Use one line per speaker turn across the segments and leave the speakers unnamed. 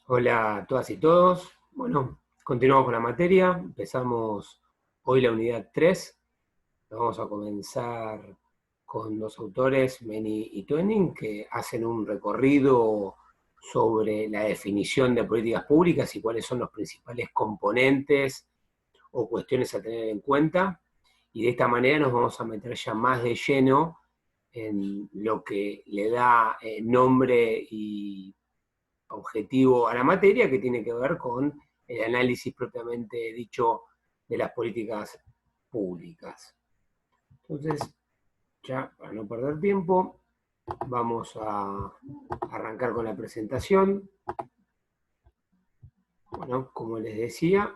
Hola a todas y todos. Bueno, continuamos con la materia. Empezamos hoy la unidad 3. Vamos a comenzar con los autores Meni y Twining, que hacen un recorrido sobre la definición de políticas públicas y cuáles son los principales componentes o cuestiones a tener en cuenta. Y de esta manera nos vamos a meter ya más de lleno en lo que le da nombre y objetivo a la materia, que tiene que ver con el análisis propiamente dicho de las políticas públicas. Entonces, ya para no perder tiempo, vamos a arrancar con la presentación. Bueno, como les decía,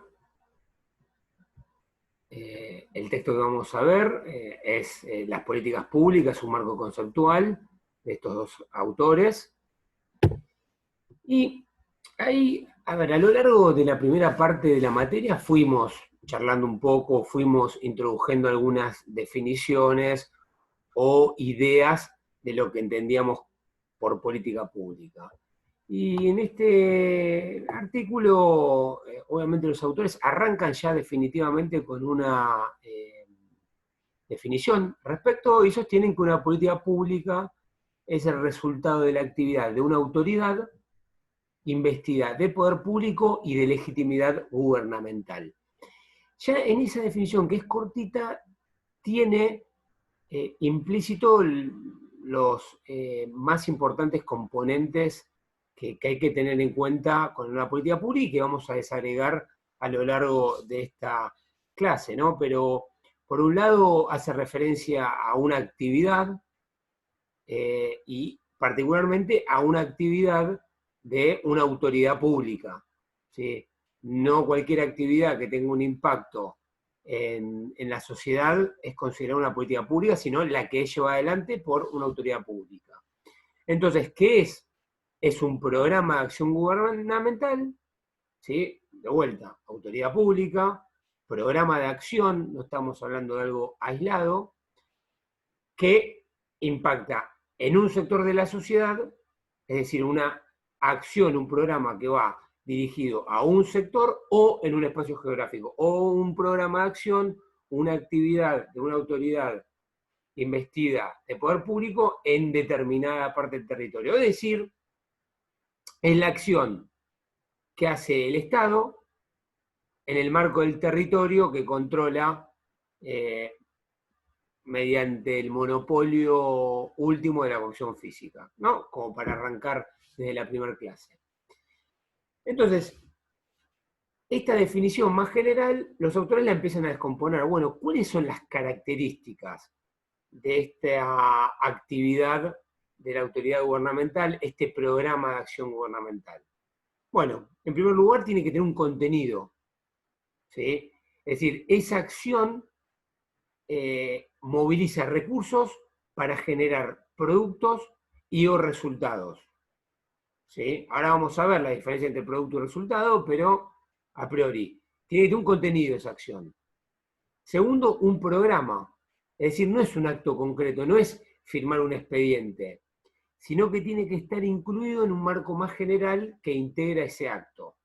el texto que vamos a ver es Las políticas públicas, un marco conceptual de estos dos autores. Y ahí, a ver, a lo largo de la primera parte de la materia fuimos charlando un poco, fuimos introduciendo algunas definiciones o ideas de lo que entendíamos por política pública. Y en este artículo, obviamente los autores arrancan ya definitivamente con una definición respecto y sostienen que una política pública es el resultado de la actividad de una autoridad investida de poder público y de legitimidad gubernamental. Ya en esa definición, que es cortita, tiene implícito los más importantes componentes que hay que tener en cuenta con una política pública y que vamos a desagregar a lo largo de esta clase, ¿no? Pero por un lado hace referencia a una actividad y particularmente a una actividad de una autoridad pública. ¿Sí? No cualquier actividad que tenga un impacto en la sociedad es considerada una política pública, sino la que es llevada adelante por una autoridad pública. Entonces, ¿qué es? Es un programa de acción gubernamental, ¿sí? De vuelta, autoridad pública, programa de acción, no estamos hablando de algo aislado, que impacta en un sector de la sociedad, es decir, una acción, un programa que va dirigido a un sector o en un espacio geográfico, o un programa de acción, una actividad de una autoridad investida de poder público en determinada parte del territorio. Es decir, es la acción que hace el Estado en el marco del territorio que controla mediante el monopolio último de la cuestión física, ¿no? Como para arrancar desde la primera clase. Entonces, esta definición más general, los autores la empiezan a descomponer. Bueno, ¿cuáles son las características de esta actividad de la autoridad gubernamental, este programa de acción gubernamental? Bueno, en primer lugar tiene que tener un contenido, ¿sí? Es decir, esa acción moviliza recursos para generar productos y o resultados. ¿Sí? Ahora vamos a ver la diferencia entre producto y resultado, pero a priori, tiene que tener un contenido esa acción. Segundo, un programa. Es decir, no es un acto concreto, no es firmar un expediente, sino que tiene que estar incluido en un marco más general que integra ese acto.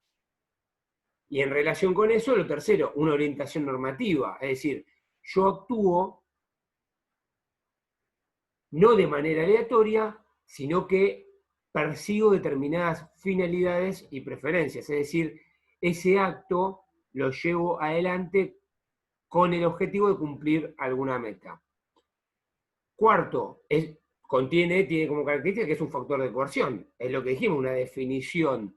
Y en relación con eso, lo tercero, una orientación normativa. Es decir, yo actúo no de manera aleatoria, sino que persigo determinadas finalidades y preferencias. Es decir, ese acto lo llevo adelante con el objetivo de cumplir alguna meta. Cuarto, tiene como característica que es un factor de coerción. Es lo que dijimos, una definición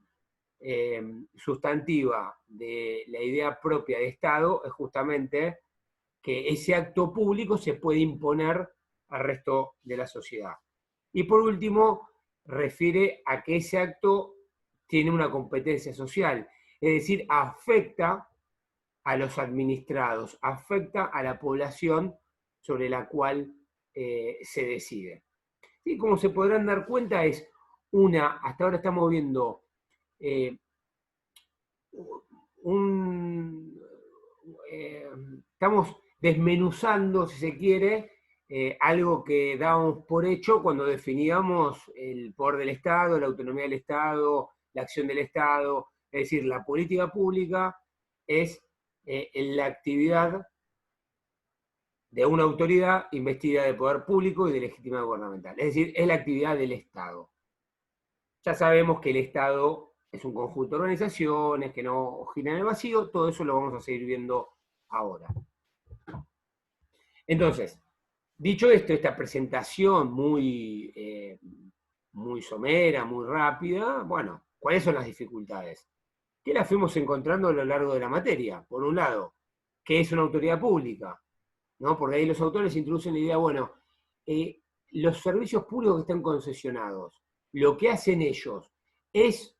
sustantiva de la idea propia de Estado es justamente que ese acto público se puede imponer al resto de la sociedad. Y por último, refiere a que ese acto tiene una competencia social, es decir, afecta a los administrados, afecta a la población sobre la cual se decide. Y como se podrán dar cuenta, hasta ahora estamos viendo eh, un, eh, estamos desmenuzando, si se quiere, algo que dábamos por hecho cuando definíamos el poder del Estado, la autonomía del Estado, la acción del Estado. Es decir, la política pública es la actividad de una autoridad investida de poder público y de legitimidad gubernamental. Es decir, es la actividad del Estado. Ya sabemos que el Estado es un conjunto de organizaciones que no giran en el vacío, todo eso lo vamos a seguir viendo ahora. Entonces, dicho esto, esta presentación muy somera, muy rápida, bueno, ¿cuáles son las dificultades? Que las fuimos encontrando a lo largo de la materia. Por un lado, ¿qué es una autoridad pública? ¿No? Porque ahí los autores introducen la idea, bueno, los servicios públicos que están concesionados, lo que hacen ellos, ¿es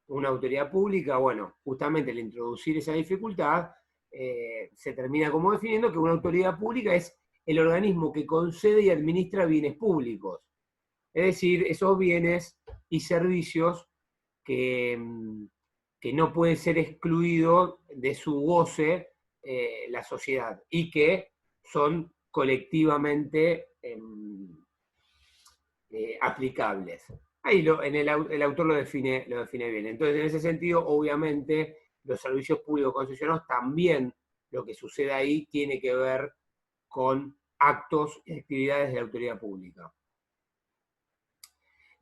una autoridad pública? Bueno, justamente al introducir esa dificultad, se termina como definiendo que una autoridad pública es el organismo que concede y administra bienes públicos. Es decir, esos bienes y servicios que no pueden ser excluidos de su goce la sociedad y que son colectivamente aplicables. Ahí el autor lo define bien. Entonces, en ese sentido, obviamente, los servicios públicos concesionados también lo que sucede ahí tiene que ver con actos y actividades de la autoridad pública.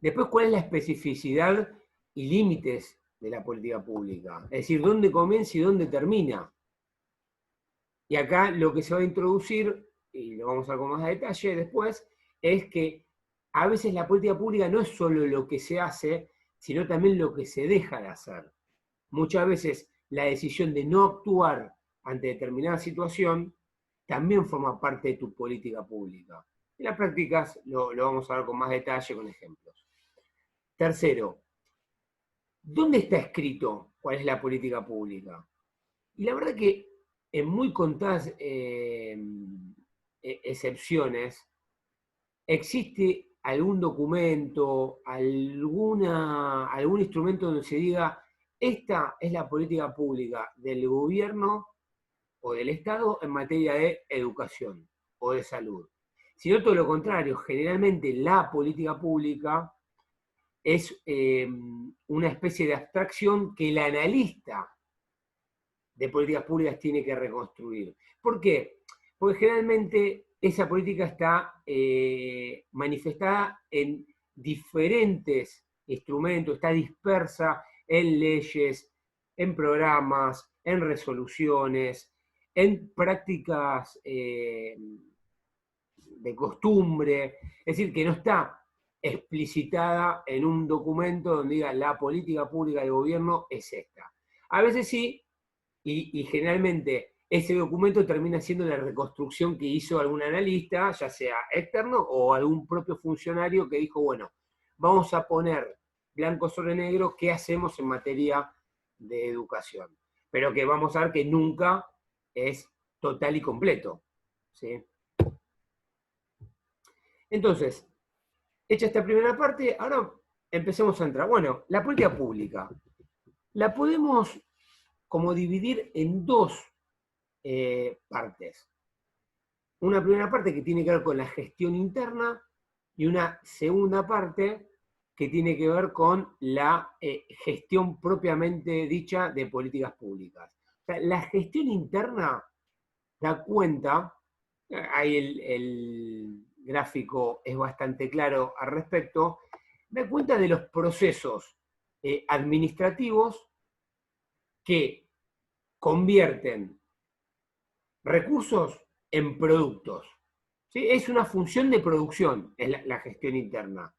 Después, ¿cuál es la especificidad y límites de la política pública? Es decir, ¿dónde comienza y dónde termina? Y acá lo que se va a introducir, y lo vamos a ver con más detalle después, es que a veces la política pública no es solo lo que se hace, sino también lo que se deja de hacer. Muchas veces la decisión de no actuar ante determinada situación también forma parte de tu política pública. En las prácticas lo vamos a ver con más detalle, con ejemplos. Tercero, ¿dónde está escrito cuál es la política pública? Y la verdad que en muy contadas excepciones existe algún documento, algún instrumento donde se diga esta es la política pública del gobierno o del Estado en materia de educación o de salud. Sino todo lo contrario, generalmente la política pública es una especie de abstracción que el analista de políticas públicas tiene que reconstruir. ¿Por qué? Porque generalmente esa política está manifestada en diferentes instrumentos, está dispersa en leyes, en programas, en resoluciones, en prácticas de costumbre, es decir, que no está explicitada en un documento donde diga la política pública del gobierno es esta. A veces sí, y generalmente ese documento termina siendo la reconstrucción que hizo algún analista, ya sea externo o algún propio funcionario que dijo, bueno, vamos a poner blanco sobre negro qué hacemos en materia de educación. Pero que vamos a ver que nunca es total y completo. ¿Sí? Entonces, hecha esta primera parte, ahora empecemos a entrar. Bueno, la política pública. La podemos como dividir en dos partes. Una primera parte que tiene que ver con la gestión interna y una segunda parte que tiene que ver con la gestión propiamente dicha de políticas públicas. O sea, la gestión interna da cuenta, ahí el gráfico es bastante claro al respecto, da cuenta de los procesos administrativos que convierten recursos en productos. ¿Sí? Es una función de producción, es la gestión interna.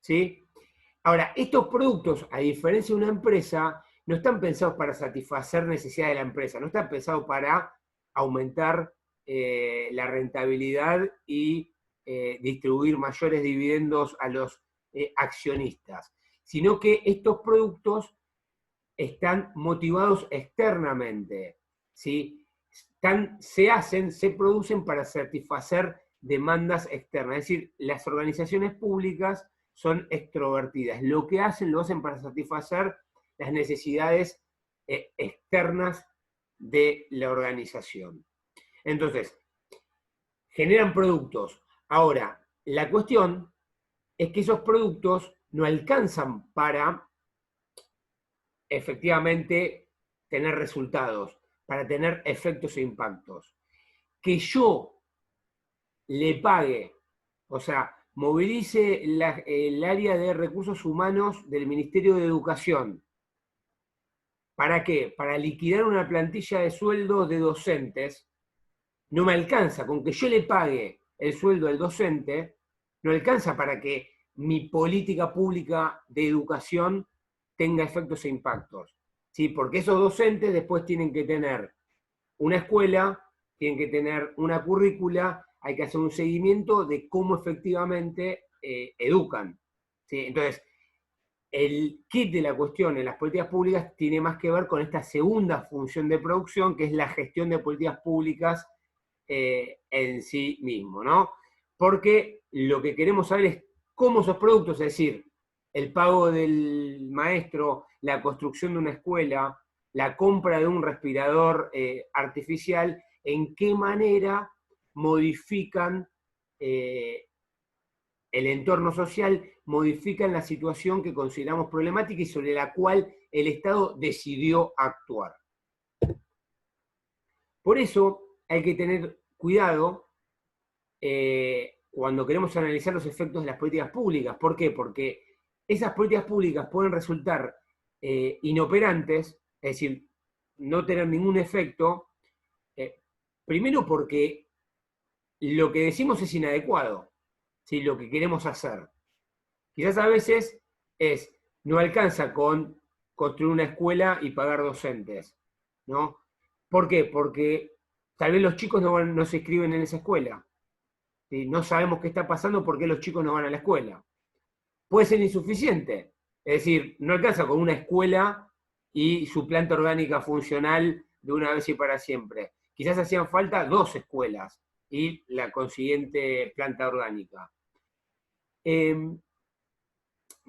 ¿Sí? Ahora, estos productos, a diferencia de una empresa, no están pensados para satisfacer necesidades de la empresa, no están pensados para aumentar la rentabilidad y distribuir mayores dividendos a los accionistas, sino que estos productos están motivados externamente, ¿sí? Se producen para satisfacer demandas externas, es decir, las organizaciones públicas son extrovertidas, lo que hacen lo hacen para satisfacer las necesidades externas de la organización. Entonces, generan productos. Ahora, la cuestión es que esos productos no alcanzan para efectivamente tener resultados, para tener efectos e impactos. Que yo le pague, o sea, movilice el área de recursos humanos del Ministerio de Educación. ¿Para qué? Para liquidar una plantilla de sueldos de docentes. No me alcanza, con que yo le pague el sueldo al docente, no alcanza para que mi política pública de educación tenga efectos e impactos. ¿Sí? Porque esos docentes después tienen que tener una escuela, tienen que tener una currícula, hay que hacer un seguimiento de cómo efectivamente educan. ¿Sí? Entonces, el kit de la cuestión en las políticas públicas tiene más que ver con esta segunda función de producción, que es la gestión de políticas públicas en sí mismo, ¿no? Porque lo que queremos saber es cómo esos productos, es decir, el pago del maestro, la construcción de una escuela, la compra de un respirador artificial, en qué manera modifican el entorno social, modifican la situación que consideramos problemática y sobre la cual el Estado decidió actuar. Por eso hay que tener cuidado cuando queremos analizar los efectos de las políticas públicas. ¿Por qué? Porque esas políticas públicas pueden resultar inoperantes, es decir, no tener ningún efecto, primero porque lo que decimos es inadecuado, ¿sí? Lo que queremos hacer. Quizás a veces no alcanza con construir una escuela y pagar docentes, ¿no? ¿Por qué? Porque tal vez los chicos no se inscriben en esa escuela. ¿Sí? No sabemos qué está pasando porque los chicos no van a la escuela. Puede ser insuficiente, es decir, no alcanza con una escuela y su planta orgánica funcional de una vez y para siempre. Quizás hacían falta 2 escuelas y la consiguiente planta orgánica.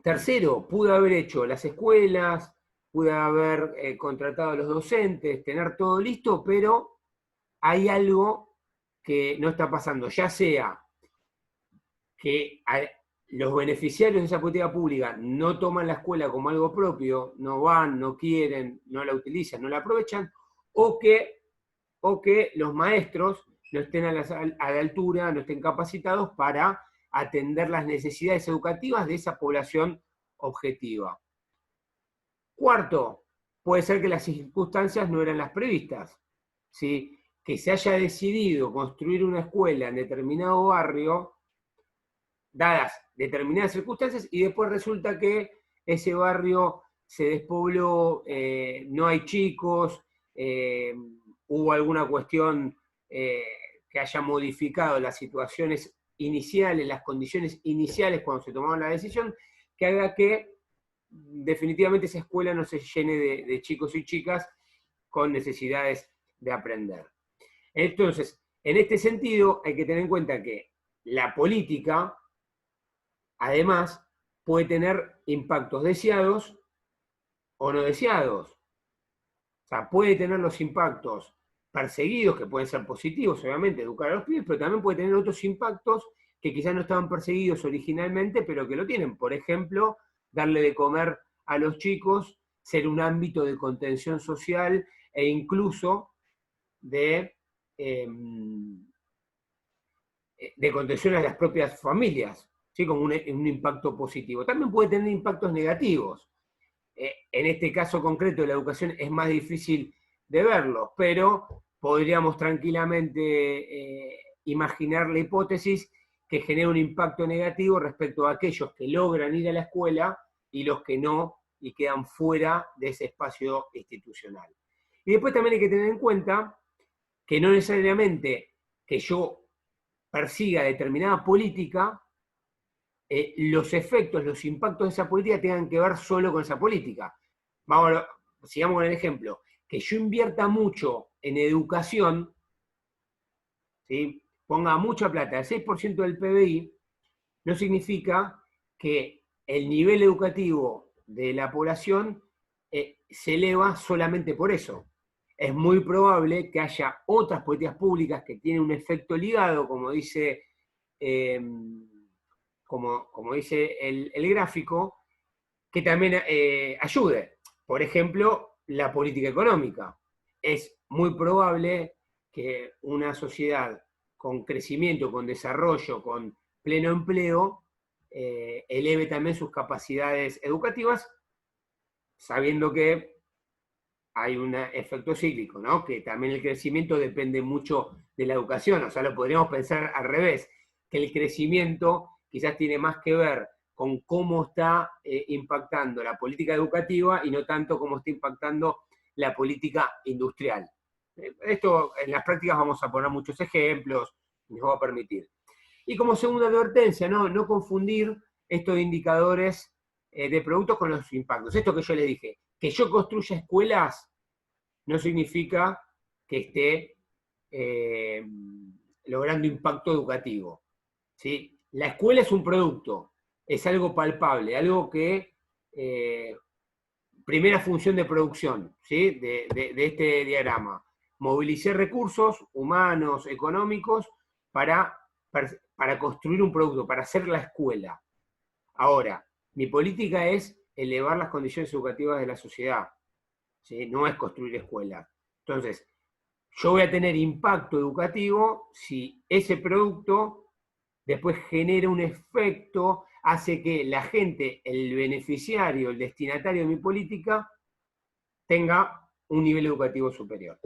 Tercero, pudo haber hecho las escuelas, pudo haber contratado a los docentes, tener todo listo, pero hay algo que no está pasando, ya sea que los beneficiarios de esa política pública no toman la escuela como algo propio, no van, no quieren, no la utilizan, no la aprovechan, o que los maestros no estén a la altura, no estén capacitados para atender las necesidades educativas de esa población objetiva. Cuarto, puede ser que las circunstancias no eran las previstas. ¿Sí? Que se haya decidido construir una escuela en determinado barrio, dadas determinadas circunstancias, y después resulta que ese barrio se despobló, no hay chicos, hubo alguna cuestión que haya modificado las situaciones iniciales, las condiciones iniciales cuando se tomaron la decisión, que haga que definitivamente esa escuela no se llene de chicos y chicas con necesidades de aprender. Entonces, en este sentido, hay que tener en cuenta que la política, además, puede tener impactos deseados o no deseados. O sea, puede tener los impactos perseguidos, que pueden ser positivos, obviamente, educar a los pibes, pero también puede tener otros impactos que quizás no estaban perseguidos originalmente, pero que lo tienen. Por ejemplo, darle de comer a los chicos, ser un ámbito de contención social e incluso de contención a las propias familias, ¿sí? Como un impacto positivo. También puede tener impactos negativos. En este caso concreto de la educación es más difícil de verlos, pero podríamos tranquilamente imaginar la hipótesis que genera un impacto negativo respecto a aquellos que logran ir a la escuela y los que no y quedan fuera de ese espacio institucional. Y después también hay que tener en cuenta que no necesariamente que yo persiga determinada política, los efectos, los impactos de esa política tengan que ver solo con esa política. Sigamos con el ejemplo. Que yo invierta mucho en educación, ¿sí? Ponga mucha plata, el 6% del PBI, no significa que el nivel educativo de la población se eleva solamente por eso. Es muy probable que haya otras políticas públicas que tienen un efecto ligado, como dice, como dice el gráfico, que también ayude. Por ejemplo, la política económica. Es muy probable que una sociedad con crecimiento, con desarrollo, con pleno empleo, eleve también sus capacidades educativas, sabiendo que hay un efecto cíclico, ¿no? Que también el crecimiento depende mucho de la educación, o sea, lo podríamos pensar al revés, que el crecimiento quizás tiene más que ver con cómo está impactando la política educativa y no tanto cómo está impactando la política industrial. Esto en las prácticas vamos a poner muchos ejemplos, nos va a permitir. Y como segunda advertencia, no confundir estos indicadores de productos con los impactos. Esto que yo le dije, que yo construya escuelas no significa que esté logrando impacto educativo. ¿Sí? La escuela es un producto, es algo palpable, algo que, primera función de producción, ¿sí? de este diagrama, movilicé recursos humanos, económicos, para construir un producto, para hacer la escuela. Ahora, mi política es elevar las condiciones educativas de la sociedad, ¿sí? No es construir escuelas. Entonces, yo voy a tener impacto educativo si ese producto después genera un efecto, hace que la gente, el beneficiario, el destinatario de mi política, tenga un nivel educativo superior.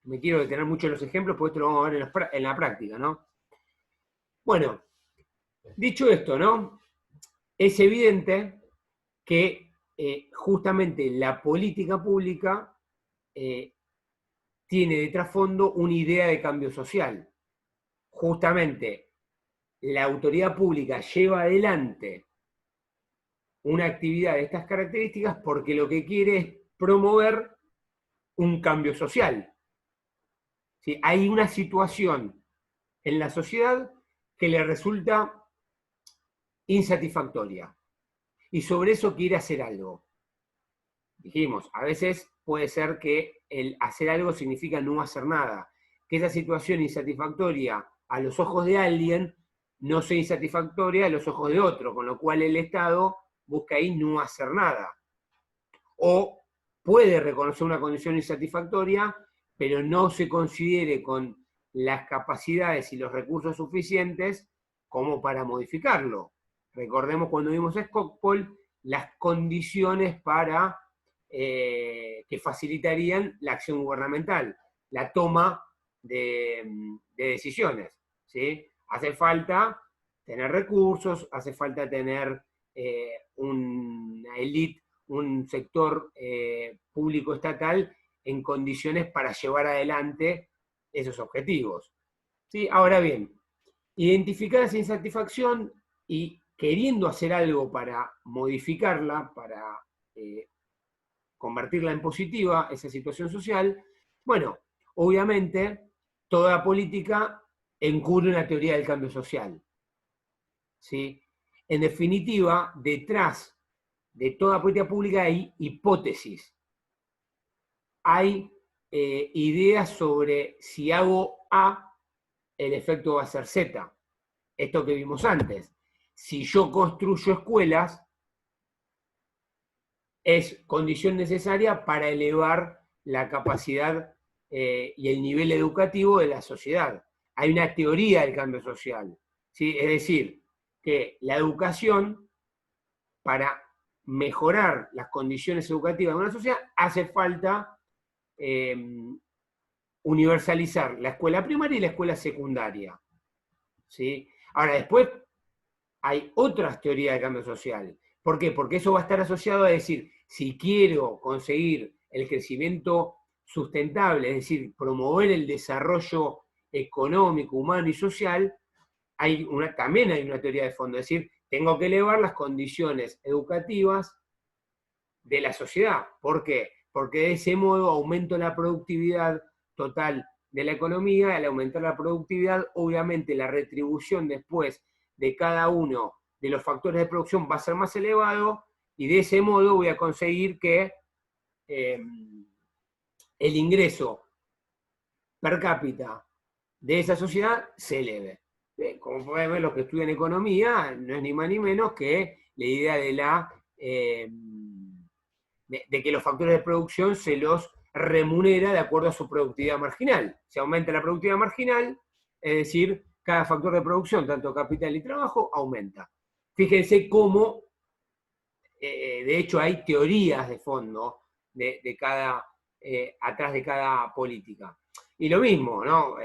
Me quiero detener mucho en los ejemplos, porque esto lo vamos a ver en la práctica, ¿no? Bueno, dicho esto, ¿no? Es evidente que justamente la política pública tiene de trasfondo una idea de cambio social. Justamente la autoridad pública lleva adelante una actividad de estas características porque lo que quiere es promover un cambio social. ¿Sí? Hay una situación en la sociedad que le resulta insatisfactoria y sobre eso quiere hacer algo. Dijimos, a veces puede ser que el hacer algo significa no hacer nada, que esa situación insatisfactoria a los ojos de alguien no sea insatisfactoria a los ojos de otro, con lo cual el Estado busca ahí no hacer nada. O puede reconocer una condición insatisfactoria, pero no se considere con las capacidades y los recursos suficientes como para modificarlo. Recordemos cuando vimos Skocpol, las condiciones para que facilitarían la acción gubernamental, la toma de decisiones. ¿Sí? Hace falta tener recursos, hace falta tener una élite, un sector público estatal en condiciones para llevar adelante esos objetivos. ¿Sí? Ahora bien, identificar esa insatisfacción y queriendo hacer algo para modificarla, para convertirla en positiva, esa situación social, bueno, obviamente toda política encubre una teoría del cambio social. ¿Sí? En definitiva, detrás de toda política pública hay hipótesis. Hay ideas sobre si hago A, el efecto va a ser Z. Esto que vimos antes. Si yo construyo escuelas, es condición necesaria para elevar la capacidad y el nivel educativo de la sociedad. Hay una teoría del cambio social, ¿sí? Es decir, que la educación, para mejorar las condiciones educativas de una sociedad, hace falta universalizar la escuela primaria y la escuela secundaria. ¿Sí? Ahora, después hay otras teorías de cambio social. ¿Por qué? Porque eso va a estar asociado a decir, si quiero conseguir el crecimiento sustentable, es decir, promover el desarrollo económico, humano y social, también hay una teoría de fondo, es decir, tengo que elevar las condiciones educativas de la sociedad. ¿Por qué? Porque de ese modo aumento la productividad total de la economía. Al aumentar la productividad, obviamente la retribución después de cada uno de los factores de producción va a ser más elevado y de ese modo voy a conseguir que el ingreso per cápita de esa sociedad se eleve. Como pueden ver los que estudian economía, no es ni más ni menos que la idea de que los factores de producción se los remunera de acuerdo a su productividad marginal. Si aumenta la productividad marginal, es decir, cada factor de producción, tanto capital y trabajo, aumenta. Fíjense cómo, de hecho, hay teorías de fondo atrás de cada política. Y lo mismo, ¿no?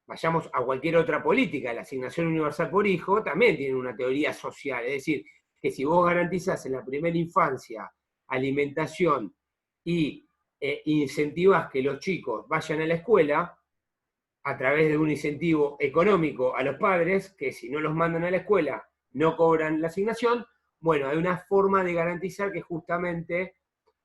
Vayamos a cualquier otra política, la asignación universal por hijo también tiene una teoría social, es decir, que si vos garantizás en la primera infancia alimentación y incentivás que los chicos vayan a la escuela, a través de un incentivo económico a los padres, que si no los mandan a la escuela no cobran la asignación, bueno, hay una forma de garantizar que justamente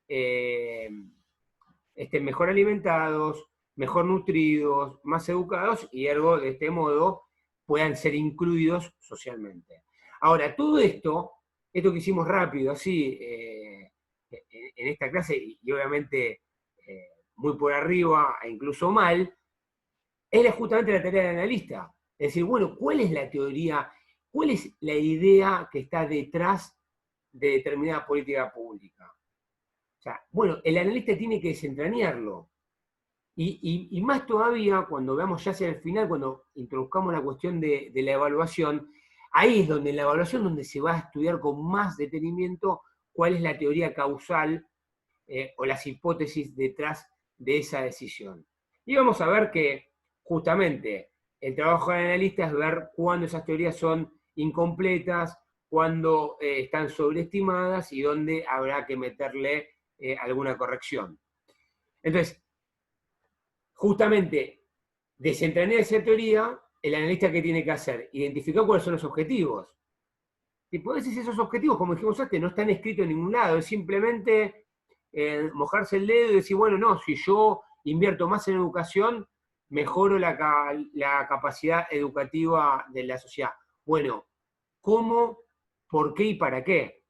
estén mejor alimentados, mejor nutridos, más educados, y ergo, de este modo, puedan ser incluidos socialmente. Ahora, todo esto que hicimos rápido, así, en esta clase, y obviamente muy por arriba e incluso mal, es justamente la tarea del analista. Es decir, bueno, ¿cuál es la teoría, cuál es la idea que está detrás de determinada política pública? O sea, bueno, el analista tiene que desentrañarlo. Y más todavía cuando veamos ya hacia el final, cuando introduzcamos la cuestión de la evaluación, ahí es donde en la evaluación donde se va a estudiar con más detenimiento cuál es la teoría causal o las hipótesis detrás de esa decisión. Y vamos a ver que justamente el trabajo del analista es ver cuándo esas teorías son incompletas, cuándo están sobreestimadas y dónde habrá que meterle alguna corrección. Entonces, justamente, desentrañar esa teoría, el analista ¿qué tiene que hacer? Identificar cuáles son los objetivos. Y puedes decir esos objetivos, como dijimos antes, no están escritos en ningún lado, es simplemente mojarse el dedo y decir, bueno, no, si yo invierto más en educación, mejoro la capacidad educativa de la sociedad. Bueno, ¿cómo, por qué y para qué?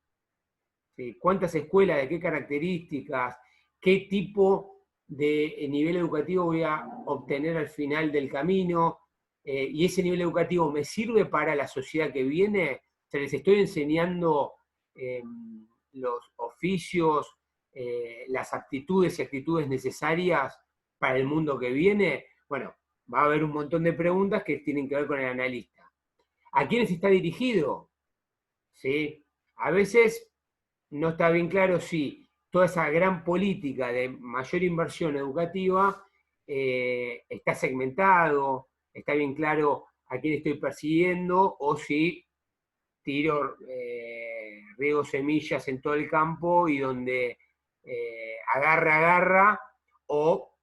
¿Sí? ¿Cuántas escuelas, de qué características, qué tipo de nivel educativo voy a obtener al final del camino? ¿Y ese nivel educativo me sirve para la sociedad que viene? O sea, les estoy enseñando los oficios, las aptitudes y actitudes necesarias para el mundo que viene. Bueno, va a haber un montón de preguntas que tienen que ver con el analista. ¿A quiénes está dirigido? ¿Sí? A veces no está bien claro si toda esa gran política de mayor inversión educativa está segmentado, está bien claro a quién estoy persiguiendo, o si tiro, riego semillas en todo el campo y donde agarra, o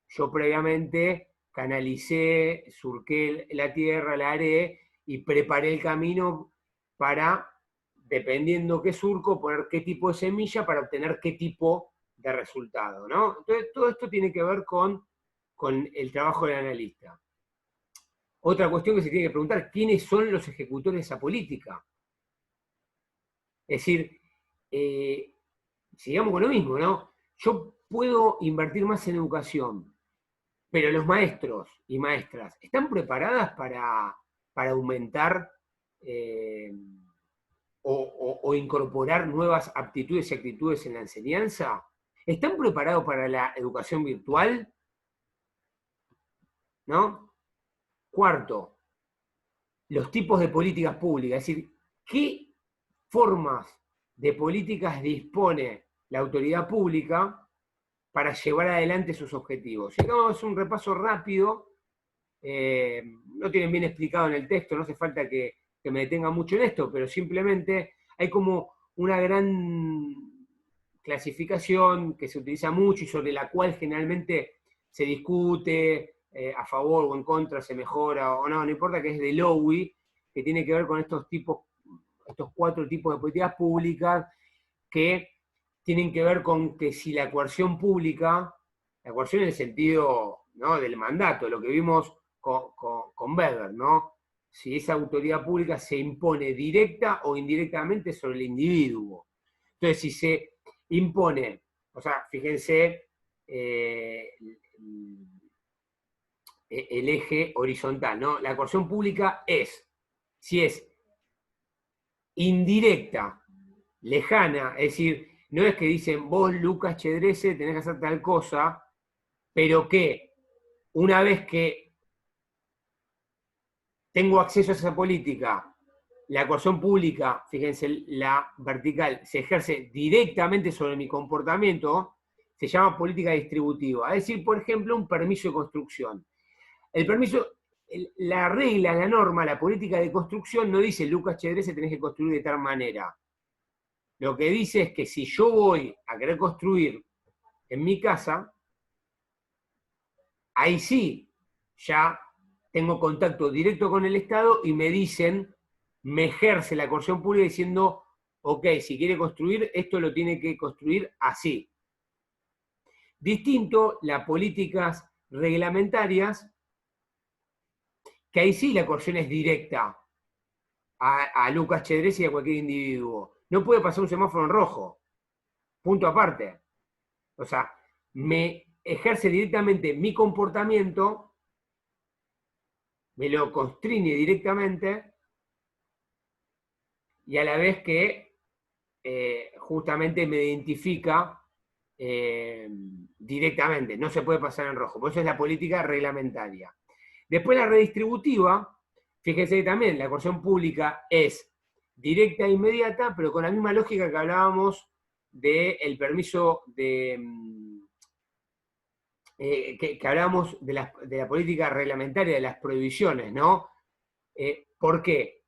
yo previamente canalicé, surqué la tierra, la aré y preparé el camino para, dependiendo qué surco, poner qué tipo de semilla para obtener qué tipo de resultado, ¿no? Entonces, todo esto tiene que ver con el trabajo del analista. Otra cuestión que se tiene que preguntar, ¿quiénes son los ejecutores de esa política? Es decir, sigamos con lo mismo, ¿no? Yo puedo invertir más en educación, pero los maestros y maestras, ¿están preparadas para aumentar o incorporar nuevas aptitudes y actitudes en la enseñanza? ¿Están preparados para la educación virtual? ¿No? Cuarto, los tipos de políticas públicas, es decir, ¿qué formas de políticas dispone la autoridad pública para llevar adelante sus objetivos? Si hagamos un repaso rápido, no tienen bien explicado en el texto, no hace falta que me detenga mucho en esto, pero simplemente hay como una gran clasificación que se utiliza mucho y sobre la cual generalmente se discute a favor o en contra, se mejora o no, no importa, que es de Lowy, que tiene que ver con estos 4 tipos de políticas públicas que tienen que ver con que si la coerción pública, la coerción en el sentido, ¿no?, del mandato, lo que vimos con Weber, ¿no? Si esa autoridad pública se impone directa o indirectamente sobre el individuo. Entonces, si se impone, o sea, fíjense el eje horizontal, ¿no? La coerción pública es, si es indirecta, lejana, es decir, no es que dicen, vos, Lucas Chedrese, tenés que hacer tal cosa, pero que una vez que tengo acceso a esa política, la coerción pública, fíjense, la vertical, se ejerce directamente sobre mi comportamiento, se llama política distributiva. Es decir, por ejemplo, un permiso de construcción. El permiso, la regla, la norma, la política de construcción no dice, Lucas Chedrese, tenés que construir de tal manera. Lo que dice es que si yo voy a querer construir en mi casa, ahí sí, ya tengo contacto directo con el Estado y me dicen, me ejerce la coerción pública diciendo, ok, si quiere construir, esto lo tiene que construir así. Distinto las políticas reglamentarias, que ahí sí la coerción es directa a Lucas Chedrese y a cualquier individuo. No puede pasar un semáforo en rojo, punto aparte. O sea, me ejerce directamente mi comportamiento, me lo constriñe directamente, y a la vez que justamente me identifica directamente, no se puede pasar en rojo, por eso es la política reglamentaria. Después la redistributiva, fíjense que también la coerción pública es directa e inmediata, pero con la misma lógica que hablábamos del permiso de... que hablábamos de la política reglamentaria, de las prohibiciones, ¿no? ¿Por qué?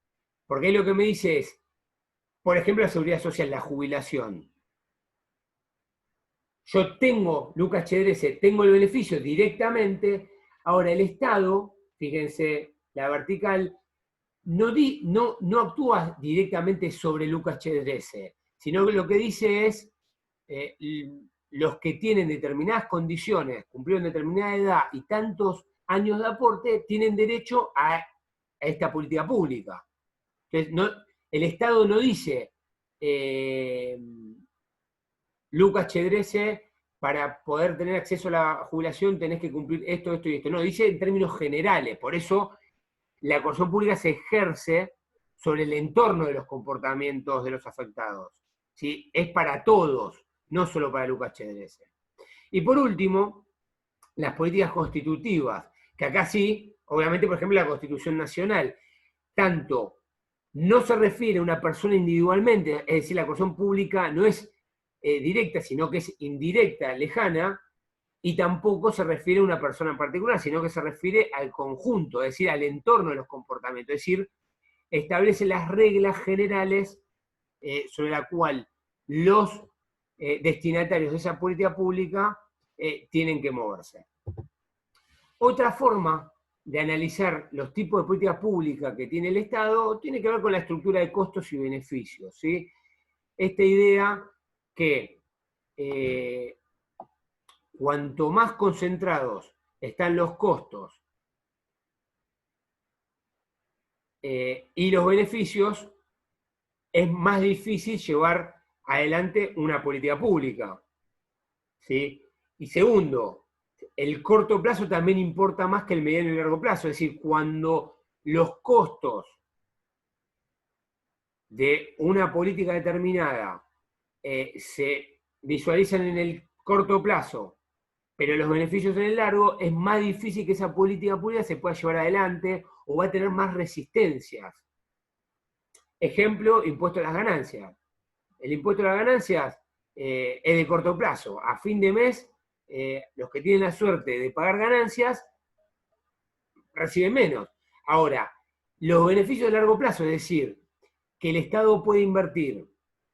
Porque lo que me dice es, por ejemplo, la seguridad social, la jubilación. Yo tengo, Lucas Chedrese, tengo el beneficio directamente, ahora el Estado, fíjense, la vertical, no actúa directamente sobre Lucas Chedrese, sino que lo que dice es, los que tienen determinadas condiciones, cumplieron determinada edad y tantos años de aporte, tienen derecho a esta política pública. Entonces, el Estado no dice, Lucas Chedrese, para poder tener acceso a la jubilación tenés que cumplir esto, esto y esto. No, dice en términos generales. Por eso la coerción pública se ejerce sobre el entorno de los comportamientos de los afectados. ¿Sí? Es para todos, no solo para Lucas Chedrese. Y por último, las políticas constitutivas, que acá sí, obviamente, por ejemplo, la Constitución Nacional, tanto no se refiere a una persona individualmente, es decir, la coerción pública no es directa, sino que es indirecta, lejana, y tampoco se refiere a una persona en particular, sino que se refiere al conjunto, es decir, al entorno de los comportamientos, es decir, establece las reglas generales sobre la cual los destinatarios de esa política pública tienen que moverse. Otra forma de analizar los tipos de política pública que tiene el Estado tiene que ver con la estructura de costos y beneficios, ¿sí? Esta idea que cuanto más concentrados están los costos y los beneficios, es más difícil llevar adelante una política pública, ¿sí? Y segundo, el corto plazo también importa más que el mediano y largo plazo, es decir, cuando los costos de una política determinada se visualizan en el corto plazo, pero los beneficios en el largo, es más difícil que esa política pública se pueda llevar adelante o va a tener más resistencias. Ejemplo, impuesto a las ganancias. El impuesto a las ganancias es de corto plazo. A fin de mes, los que tienen la suerte de pagar ganancias reciben menos. Ahora, los beneficios de largo plazo, es decir, que el Estado puede invertir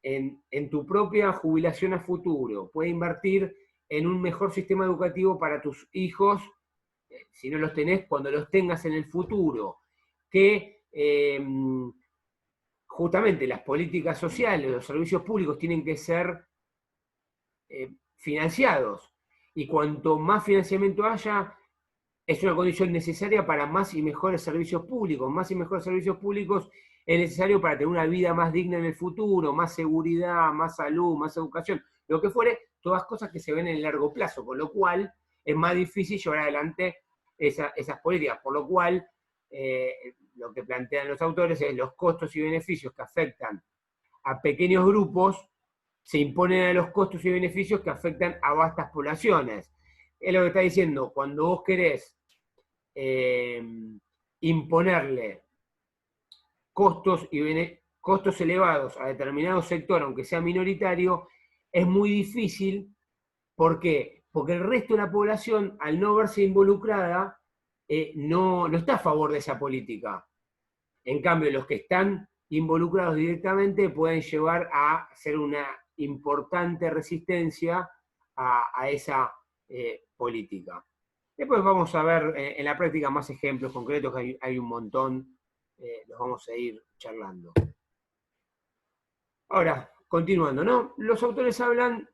en tu propia jubilación a futuro, puede invertir en un mejor sistema educativo para tus hijos, si no los tenés, cuando los tengas en el futuro, que justamente las políticas sociales, los servicios públicos tienen que ser financiados, y cuanto más financiamiento haya, es una condición necesaria para más y mejores servicios públicos. Más y mejores servicios públicos es necesario para tener una vida más digna en el futuro, más seguridad, más salud, más educación, lo que fuere, todas cosas que se ven en el largo plazo, con lo cual es más difícil llevar adelante esas políticas, por lo cual lo que plantean los autores es los costos y beneficios que afectan a pequeños grupos se imponen a los costos y beneficios que afectan a vastas poblaciones. Es lo que está diciendo, cuando vos querés imponerle costos elevados a determinado sector, aunque sea minoritario, es muy difícil. ¿Por qué? Porque el resto de la población, al no verse involucrada, no está a favor de esa política. En cambio, los que están involucrados directamente pueden llevar a hacer una importante resistencia a esa política. Después vamos a ver en la práctica más ejemplos concretos, que hay un montón, los vamos a ir charlando. Ahora, continuando, ¿no? Los autores hablan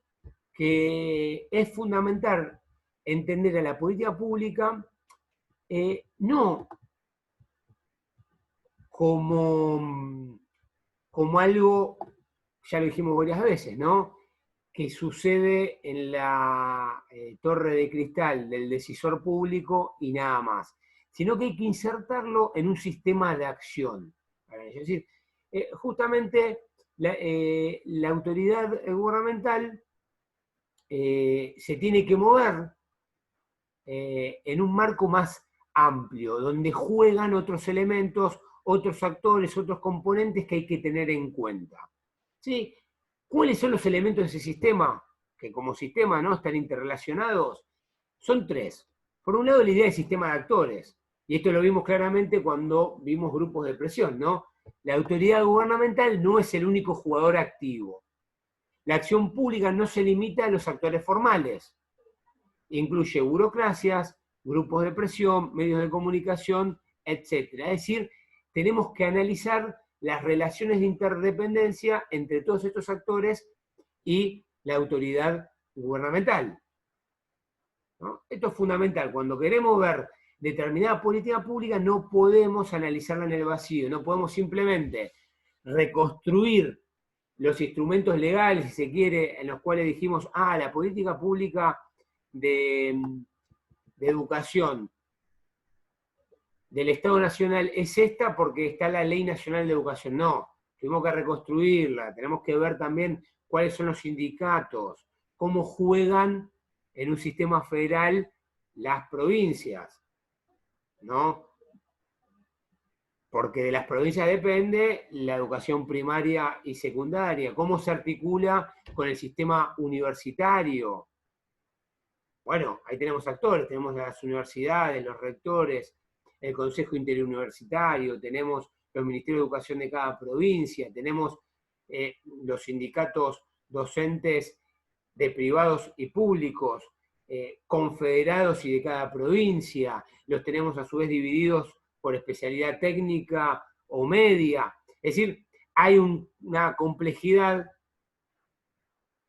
que es fundamental entender a la política pública no como algo, ya lo dijimos varias veces, ¿no? Que sucede en la torre de cristal del decisor público y nada más, sino que hay que insertarlo en un sistema de acción. Es decir, justamente la autoridad gubernamental se tiene que mover en un marco más amplio, donde juegan otros elementos, otros actores, otros componentes que hay que tener en cuenta. ¿Sí? ¿Cuáles son los elementos de ese sistema? Que como sistema, ¿no?, están interrelacionados. Son tres. Por un lado, la idea del sistema de actores. Y esto lo vimos claramente cuando vimos grupos de presión, ¿no? La autoridad gubernamental no es el único jugador activo. La acción pública no se limita a los actores formales. Incluye burocracias, grupos de presión, medios de comunicación, etc. Es decir, tenemos que analizar las relaciones de interdependencia entre todos estos actores y la autoridad gubernamental, ¿no? Esto es fundamental. Cuando queremos ver determinada política pública, no podemos analizarla en el vacío, no podemos simplemente reconstruir los instrumentos legales, si se quiere, en los cuales dijimos, la política pública de educación del Estado Nacional es esta porque está la Ley Nacional de Educación. No, tenemos que reconstruirla, tenemos que ver también cuáles son los sindicatos, cómo juegan en un sistema federal las provincias, ¿no? Porque de las provincias depende la educación primaria y secundaria, cómo se articula con el sistema universitario. Bueno, ahí tenemos actores, tenemos las universidades, los rectores, el Consejo Interuniversitario, tenemos los Ministerios de Educación de cada provincia, tenemos los sindicatos docentes de privados y públicos, confederados y de cada provincia, los tenemos a su vez divididos por especialidad técnica o media. Es decir, hay una complejidad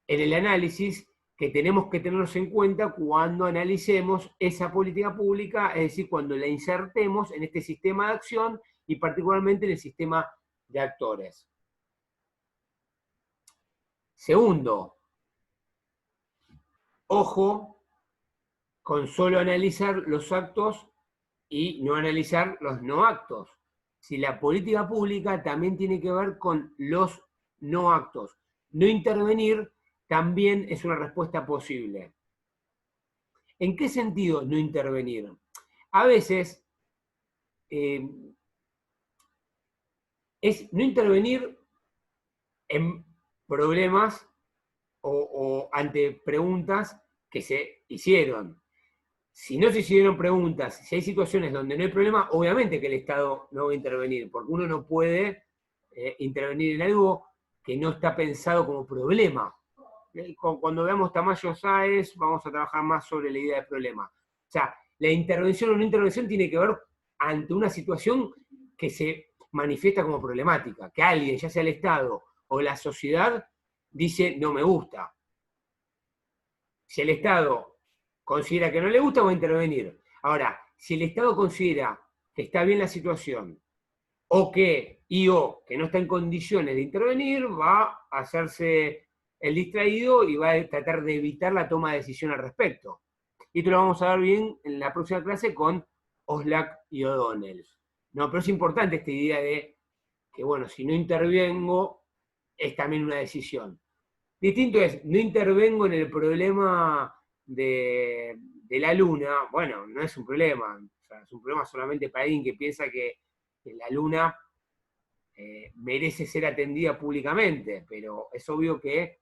en el análisis que tenemos que tenernos en cuenta cuando analicemos esa política pública, es decir, cuando la insertemos en este sistema de acción y particularmente en el sistema de actores. Segundo, ojo con solo analizar los actos y no analizar los no actos. Si la política pública también tiene que ver con los no actos. No intervenir también es una respuesta posible. ¿En qué sentido no intervenir? A veces es no intervenir en problemas o ante preguntas que se hicieron. Si no se hicieron preguntas, si hay situaciones donde no hay problema, obviamente que el Estado no va a intervenir, porque uno no puede intervenir en algo que no está pensado como problema. Cuando veamos Tamayo Sáez, vamos a trabajar más sobre la idea de problema. O sea, la intervención o no intervención tiene que ver ante una situación que se manifiesta como problemática, que alguien, ya sea el Estado o la sociedad, dice no me gusta. Si el Estado considera que no le gusta, va a intervenir. Ahora, si el Estado considera que está bien la situación, o que no está en condiciones de intervenir, va a hacerse el distraído y va a tratar de evitar la toma de decisión al respecto. Y esto lo vamos a ver bien en la próxima clase con Oslak y O'Donnell. No, pero es importante esta idea de que, bueno, si no intervengo, es también una decisión. Distinto es, no intervengo en el problema de la luna, bueno, no es un problema, o sea, es un problema solamente para alguien que piensa que la luna merece ser atendida públicamente, pero es obvio que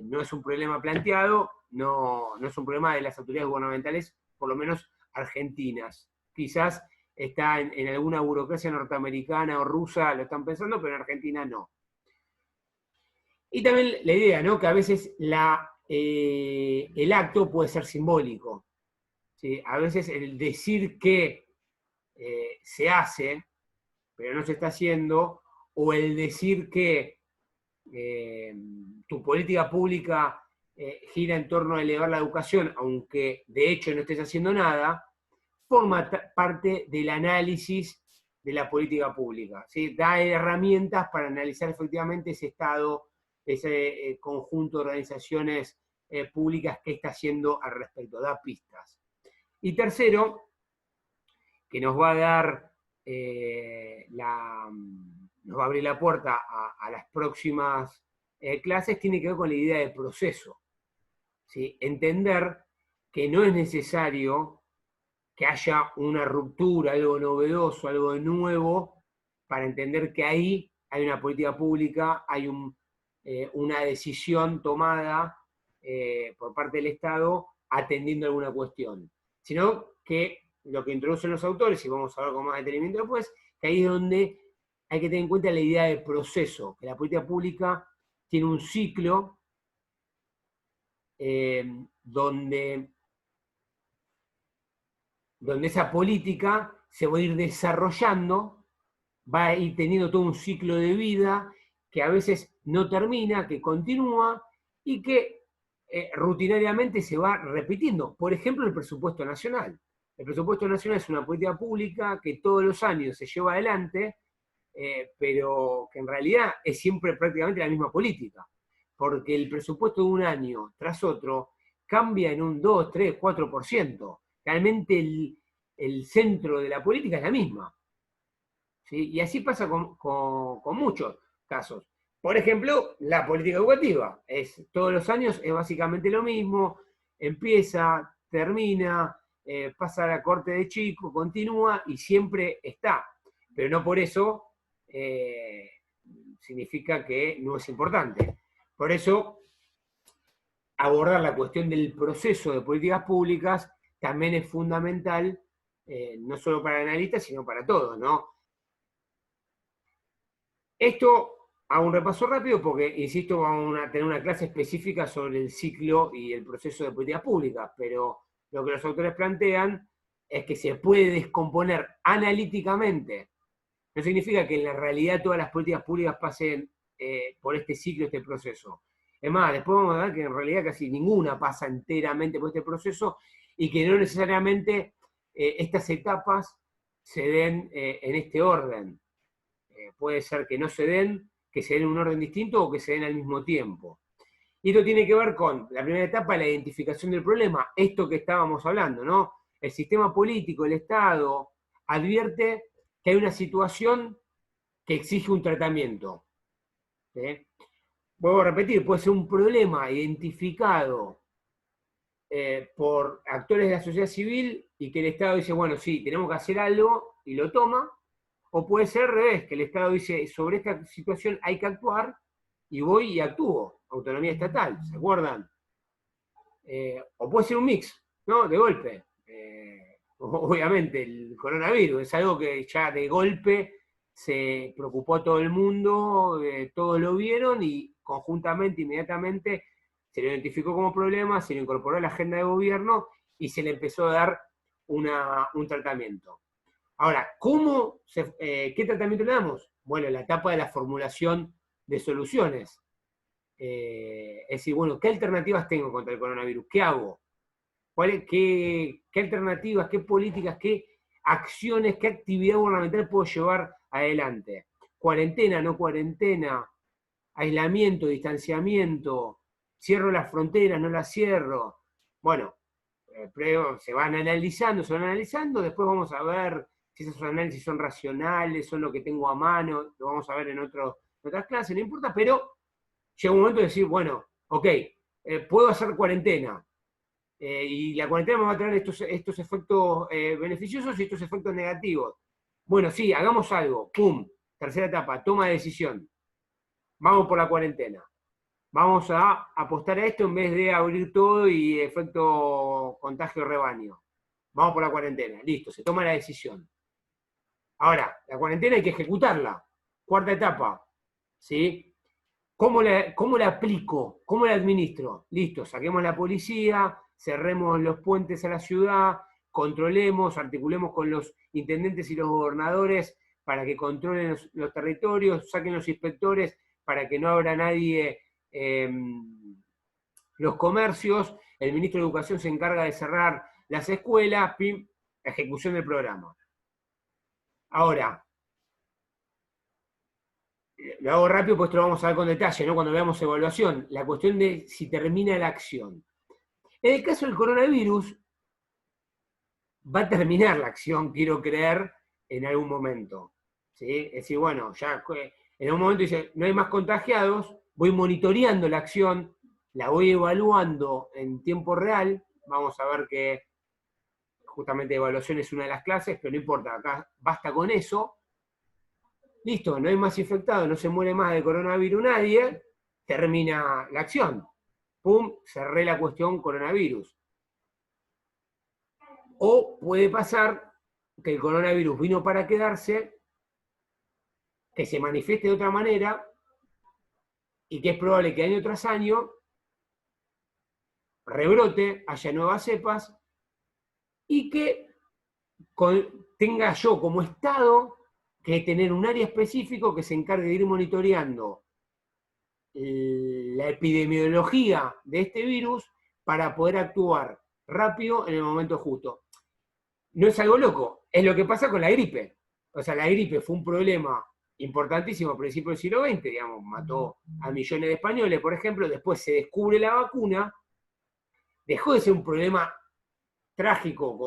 no es un problema planteado, no es un problema de las autoridades gubernamentales, por lo menos argentinas. Quizás está en alguna burocracia norteamericana o rusa, lo están pensando, pero en Argentina no. Y también la idea, ¿no? Que a veces el acto puede ser simbólico. ¿Sí? A veces el decir que se hace, pero no se está haciendo, o el decir que tu política pública gira en torno a elevar la educación, aunque de hecho no estés haciendo nada, forma parte del análisis de la política pública. ¿Sí? Da herramientas para analizar efectivamente ese Estado, ese conjunto de organizaciones públicas que está haciendo al respecto, da pistas. Y tercero, que nos va a dar nos va a abrir la puerta a las próximas clases, tiene que ver con la idea de proceso. ¿Sí? Entender que no es necesario que haya una ruptura, algo novedoso, algo nuevo, para entender que ahí hay una política pública, hay una decisión tomada por parte del Estado atendiendo alguna cuestión. Sino que lo que introducen los autores, y vamos a hablar con más detenimiento después, que ahí es donde hay que tener en cuenta la idea de proceso, que la política pública tiene un ciclo donde esa política se va a ir desarrollando, va a ir teniendo todo un ciclo de vida que a veces no termina, que continúa y que rutinariamente se va repitiendo. Por ejemplo, el presupuesto nacional. El presupuesto nacional es una política pública que todos los años se lleva adelante, pero que en realidad es siempre prácticamente la misma política, porque el presupuesto de un año tras otro cambia en un 2, 3, 4%. Realmente el centro de la política es la misma. ¿Sí? Y así pasa con muchos casos. Por ejemplo, la política educativa. Todos los años es básicamente lo mismo, empieza, termina, pasa a la corte de chico, continúa y siempre está. Pero no por eso significa que no es importante. Por eso, abordar la cuestión del proceso de políticas públicas también es fundamental, no solo para analistas, sino para todos, ¿no? Esto hago un repaso rápido porque, insisto, vamos a tener una clase específica sobre el ciclo y el proceso de políticas públicas, pero lo que los autores plantean es que se puede descomponer analíticamente. No significa que en la realidad todas las políticas públicas pasen por este ciclo, este proceso. Es más, después vamos a ver que en realidad casi ninguna pasa enteramente por este proceso y que no necesariamente estas etapas se den en este orden. Puede ser que no se den, que se den en un orden distinto o que se den al mismo tiempo. Y esto tiene que ver con la primera etapa, la identificación del problema, esto que estábamos hablando, ¿no? El sistema político, el Estado, advierte que hay una situación que exige un tratamiento. ¿Sí? Vuelvo a repetir, puede ser un problema identificado por actores de la sociedad civil y que el Estado dice, bueno, sí, tenemos que hacer algo y lo toma, o puede ser al revés, que el Estado dice, sobre esta situación hay que actuar y voy y actúo, autonomía estatal, ¿se acuerdan? O puede ser un mix, ¿no? De golpe. Obviamente, el coronavirus es algo que ya de golpe se preocupó a todo el mundo, todos lo vieron y conjuntamente, inmediatamente, se lo identificó como problema, se lo incorporó a la agenda de gobierno y se le empezó a dar un tratamiento. Ahora, ¿qué tratamiento le damos? Bueno, la etapa de la formulación de soluciones. Es decir, bueno, ¿qué alternativas tengo contra el coronavirus? ¿Qué hago? ¿Qué alternativas, qué políticas, qué acciones, qué actividad gubernamental puedo llevar adelante? ¿Cuarentena, no cuarentena? ¿Aislamiento, distanciamiento? ¿Cierro las fronteras, no las cierro? Bueno, se van analizando, después vamos a ver si esos análisis son racionales, son lo que tengo a mano, lo vamos a ver en otras clases, no importa, pero llega un momento de decir, bueno, ok, puedo hacer cuarentena, y la cuarentena me va a traer estos efectos beneficiosos y estos efectos negativos. Bueno, sí, hagamos algo, pum, tercera etapa, toma de decisión. Vamos por la cuarentena. Vamos a apostar a esto en vez de abrir todo y efecto contagio rebaño. Vamos por la cuarentena, listo, se toma la decisión. Ahora, la cuarentena hay que ejecutarla. Cuarta etapa, ¿sí? ¿Cómo la aplico? ¿Cómo la administro? Listo, saquemos la policía, cerremos los puentes a la ciudad, controlemos, articulemos con los intendentes y los gobernadores para que controlen los territorios, saquen los inspectores para que no abra nadie los comercios, el ministro de Educación se encarga de cerrar las escuelas, pim, ejecución del programa. Ahora, lo hago rápido, pues esto lo vamos a ver con detalle, ¿no? Cuando veamos evaluación, la cuestión de si termina la acción. En el caso del coronavirus, va a terminar la acción, quiero creer, en algún momento. ¿Sí? Es decir, bueno, ya en un momento dice, no hay más contagiados, voy monitoreando la acción, la voy evaluando en tiempo real, vamos a ver que justamente evaluación es una de las clases, pero no importa, acá basta con eso. Listo, no hay más infectados, no se muere más de coronavirus nadie, termina la acción. Pum, cerré la cuestión coronavirus. O puede pasar que el coronavirus vino para quedarse, que se manifieste de otra manera, y que es probable que año tras año rebrote, haya nuevas cepas, y que tenga yo como Estado que tener un área específico que se encargue de ir monitoreando la epidemiología de este virus para poder actuar rápido en el momento justo. No es algo loco, es lo que pasa con la gripe. O sea, la gripe fue un problema importantísimo a principios del siglo XX, digamos, mató a millones de españoles, por ejemplo, después se descubre la vacuna, dejó de ser un problema trágico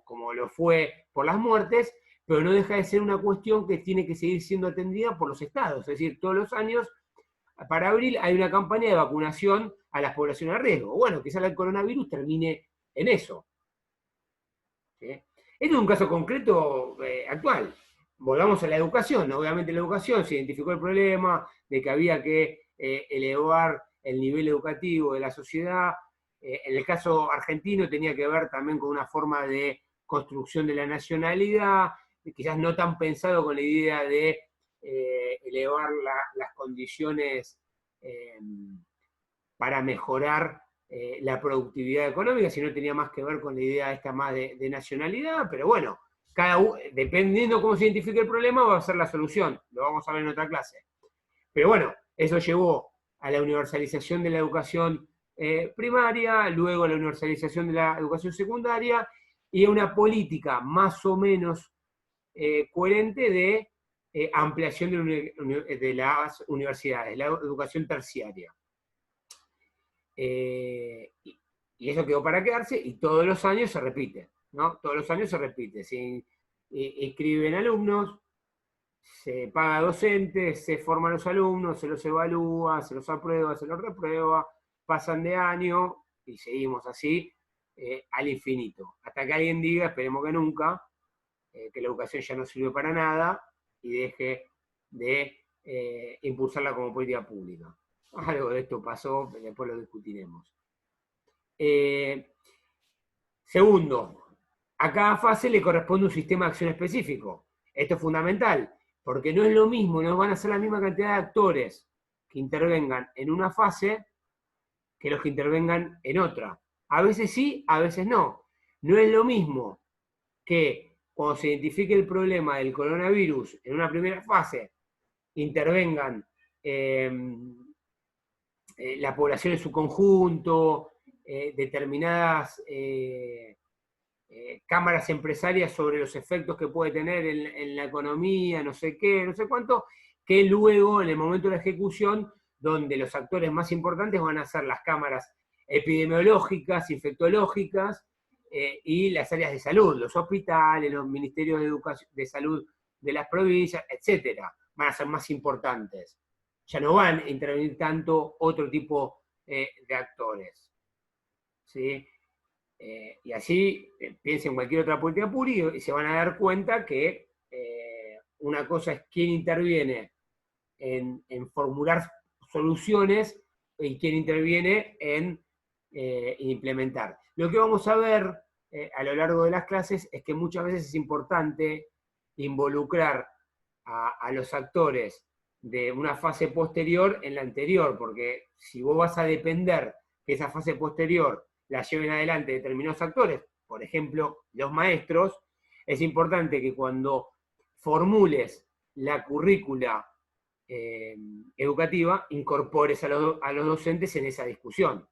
como lo fue por las muertes, pero no deja de ser una cuestión que tiene que seguir siendo atendida por los estados. Es decir, todos los años, para abril, hay una campaña de vacunación a las poblaciones a riesgo. Bueno, quizás el coronavirus termine en eso. ¿Sí? Este es un caso concreto actual. Volvamos a la educación. Obviamente en la educación se identificó el problema de que había que elevar el nivel educativo de la sociedad. En el caso argentino tenía que ver también con una forma de construcción de la nacionalidad, quizás no tan pensado con la idea de elevar las condiciones para mejorar la productividad económica, sino tenía más que ver con la idea esta más de nacionalidad, pero bueno, dependiendo cómo se identifique el problema, va a ser la solución, lo vamos a ver en otra clase. Pero bueno, eso llevó a la universalización de la educación primaria, luego a la universalización de la educación secundaria, y a una política más o menos coherente de ampliación de las universidades, la educación terciaria. Y eso quedó para quedarse y todos los años se repite, ¿no? Todos los años se repite. Se inscriben alumnos, se paga docentes, se forman los alumnos, se los evalúa, se los aprueba, se los reprueba, pasan de año y seguimos así al infinito. Hasta que alguien diga, esperemos que nunca, que la educación ya no sirve para nada y deje de impulsarla como política pública. Algo de esto pasó, después lo discutiremos. Segundo, a cada fase le corresponde un sistema de acción específico. Esto es fundamental, porque no es lo mismo, no van a ser la misma cantidad de actores que intervengan en una fase que los que intervengan en otra. A veces sí, a veces no. No es lo mismo que cuando se identifique el problema del coronavirus en una primera fase, intervengan la población en su conjunto, determinadas cámaras empresarias sobre los efectos que puede tener en la economía, no sé qué, no sé cuánto, que luego en el momento de la ejecución, donde los actores más importantes van a ser las cámaras epidemiológicas, infectológicas, y las áreas de salud, los hospitales, los ministerios de salud de las provincias, etcétera, van a ser más importantes. Ya no van a intervenir tanto otro tipo de actores. ¿Sí? Y así piensen en cualquier otra política pública y se van a dar cuenta que una cosa es quién interviene en formular soluciones y quién interviene en implementar. Lo que vamos a ver a lo largo de las clases es que muchas veces es importante involucrar a los actores de una fase posterior en la anterior, porque si vos vas a depender que esa fase posterior la lleven adelante determinados actores, por ejemplo, los maestros, es importante que cuando formules la currícula educativa, incorpores a los docentes en esa discusión.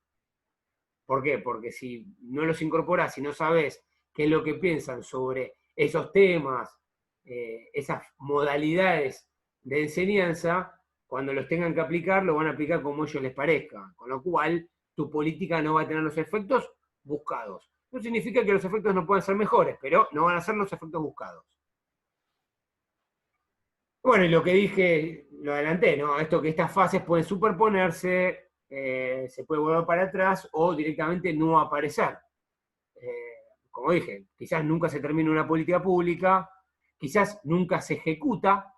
¿Por qué? Porque si no los incorporás, si no sabés qué es lo que piensan sobre esos temas, esas modalidades de enseñanza, cuando los tengan que aplicar, lo van a aplicar como ellos les parezca. Con lo cual, tu política no va a tener los efectos buscados. No significa que los efectos no puedan ser mejores, pero no van a ser los efectos buscados. Bueno, y lo que dije, lo adelanté, ¿no? Esto que estas fases pueden superponerse, se puede volver para atrás o directamente no aparecer. Como dije, quizás nunca se termina una política pública, quizás nunca se ejecuta,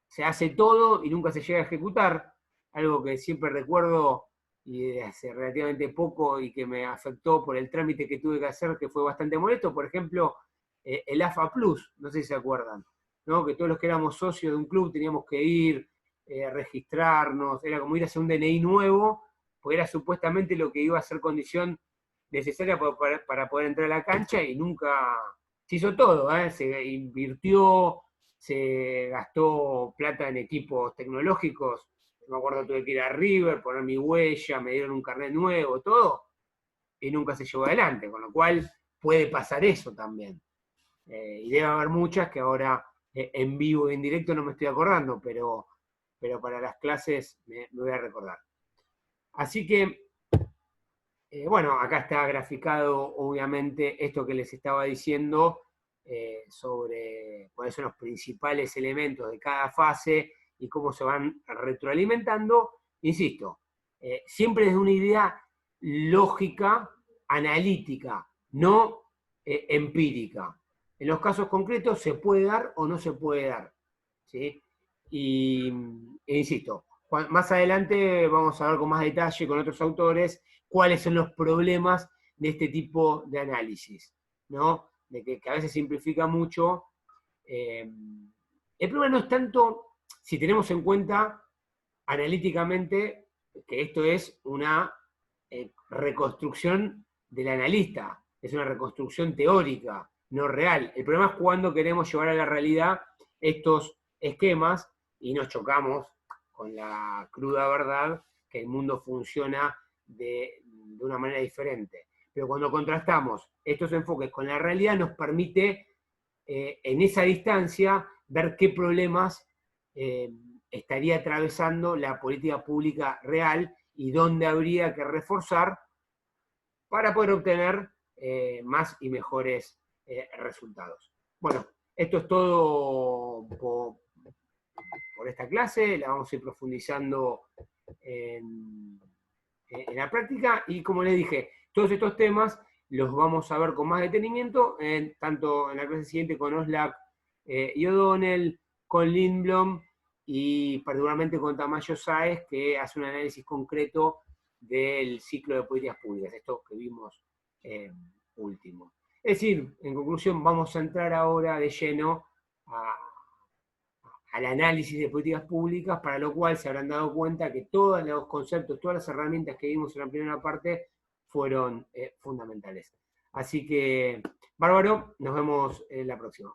se hace todo y nunca se llega a ejecutar, algo que siempre recuerdo y de hace relativamente poco y que me afectó por el trámite que tuve que hacer, que fue bastante molesto, por ejemplo, el AFA Plus, no sé si se acuerdan, ¿no? Que todos los que éramos socios de un club teníamos que ir, registrarnos, era como ir a hacer un DNI nuevo, porque era supuestamente lo que iba a ser condición necesaria para poder entrar a la cancha y nunca se hizo todo, se invirtió, se gastó plata en equipos tecnológicos, me acuerdo tuve que ir a River, poner mi huella, me dieron un carnet nuevo, todo, y nunca se llevó adelante, con lo cual puede pasar eso también. Y debe haber muchas que ahora en vivo y en directo no me estoy acordando, pero para las clases me voy a recordar. Así que, bueno, acá está graficado obviamente esto que les estaba diciendo sobre cuáles son los principales elementos de cada fase y cómo se van retroalimentando. Insisto, siempre desde una idea lógica, analítica, no empírica. En los casos concretos se puede dar o no se puede dar. ¿Sí? E insisto, más adelante vamos a ver con más detalle con otros autores cuáles son los problemas de este tipo de análisis, ¿no? De que a veces simplifica mucho. El problema no es tanto si tenemos en cuenta analíticamente que esto es una reconstrucción del analista, es una reconstrucción teórica, no real. El problema es cuando queremos llevar a la realidad estos esquemas y nos chocamos con la cruda verdad que el mundo funciona de una manera diferente. Pero cuando contrastamos estos enfoques con la realidad nos permite en esa distancia ver qué problemas estaría atravesando la política pública real y dónde habría que reforzar para poder obtener más y mejores resultados. Bueno, esto es todo por esta clase, la vamos a ir profundizando en la práctica y como les dije, todos estos temas los vamos a ver con más detenimiento, tanto en la clase siguiente con Oslak y O'Donnell, con Lindblom y particularmente con Tamayo Sáez, que hace un análisis concreto del ciclo de políticas públicas, esto que vimos último. Es decir, en conclusión, vamos a entrar ahora de lleno al análisis de políticas públicas, para lo cual se habrán dado cuenta que todos los conceptos, todas las herramientas que vimos en la primera parte fueron fundamentales. Así que, bárbaro, nos vemos en la próxima.